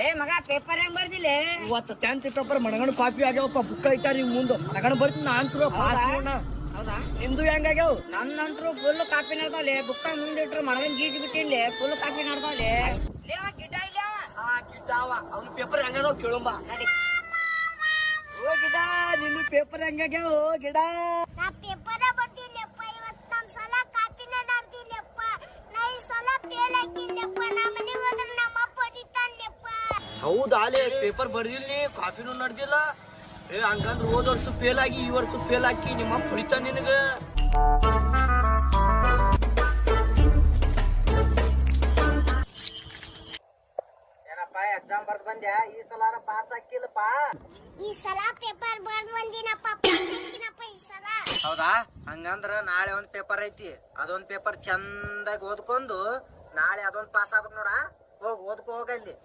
ಲೇ ಮಗ ಪೇಪರ್ ಹೆಂಗ್ ಬರ್ದಿಲ್ಲ ಇವತ್ತು 10th ಪೇಪರ್ ಮನಗಂಡು ಕಾಪಿ ಆಗ್ಯಾವಪ್ಪ ಬುಕ್ ಐತಾರ ಈಗ ಮುಂದೆ ಮನಗಂಡು ಬರ್ತೀನಿ ನಾನ್ ಹೌದಾ ನಿಂದು ಹೆಂಗಾಗ್ಯಾವ ನನ್ನಂತ್ರು ಫುಲ್ ಕಾಪಿ ನಡ್ದಾವ್ಲೆ ಬುಕ್ಕ ಮುಂದಿಟ್ರು ಮನಗನ್ ಗೀಜ್ ಬಿಟ್ಟಿನ್ಲೆ ಫುಲ್ ಕಾಪಿ ನಡ್ದಾವ್ಲೆ ಲೇ ಅವ ಗಿಡ್ಡ ಇಲ್ಲ ಗಿಡ್ಡ ಅವ್ನ ಪೇಪರ್ ಹೆಂಗಾನೋ ಕೇಳುಂಬ ನಡಿ ಓ ಗಿಡ ನಿನ್ನ ಪೇಪರ್ ಹೆಂಗಾಗ್ಯಾವ ಗಿಡ ನಾ ಪೇಪರ ಬರ್ದಿಲ್ಲಪ್ಪ ಇವತ್ತು ನಮ್ ಸಲ ಕಾಪಿನ ನಡ್ದಿಲ್ಲಪ್ಪ ನಾ ಈ ಸಲ ಫೇಲ್ ಆಗಿಲ್ಲಪ್ಪ ನಾ ಮನೆಗೆ ಹೋದ್ರೆ ನಮ್ಮ ಅಪ್ಪ ಹೊಡಿತಾನ್ಲೆಪ್ಪ ಹೌದಾ ಅಲೆ ಪೇಪರ್ ಬರ್ದಿಲ್ಲ ಕಾಪಿನೂ ನಡ್ದಿಲ್ಲ ಏ ಹಂಗಂದ್ರ ಹೋದ ವರ್ಷ ಫೇಲ್ ಆಗಿ ಈ ವರ್ಷ ಫೇಲ್ ಹಾಕಿ ನಿಮ್ಮ ಅಪ್ಪ ಹೊಡಿತಾನ ನಿನಗ ಏನಪ್ಪ ಎಕ್ಸಾಮ್ ಬರ್ದ್ ಬಂದ್ಯಾ ಈ ಸಲ ಪಾಸ್ ಹಾಕಿಲ್ಲಪ್ಪ ಈ ಸಲ ಪೇಪರ್ ಬರ್ದ್ ಬಂದಿನಪ್ಪ ಪಾಸ್ ಆಗಿನಪ್ಪ ಈ ಸಲ ಹೌದಾ ಹಂಗಂದ್ರ ನಾಳೆ ಒಂದ್ ಪೇಪರ್ ಐತಿ ಅದೊಂದ್ ಪೇಪರ್ ಚಂದಾಗಿ ಓದ್ಕೊಂಡು ನಾಳೆ ಅದೊಂದ್ ಪಾಸ್ ಆಗ್ಬೇಕು ನೋಡ ಹೋಗ್ ಓದ್ಕೋ ಹೋಗಲ್ಲಿ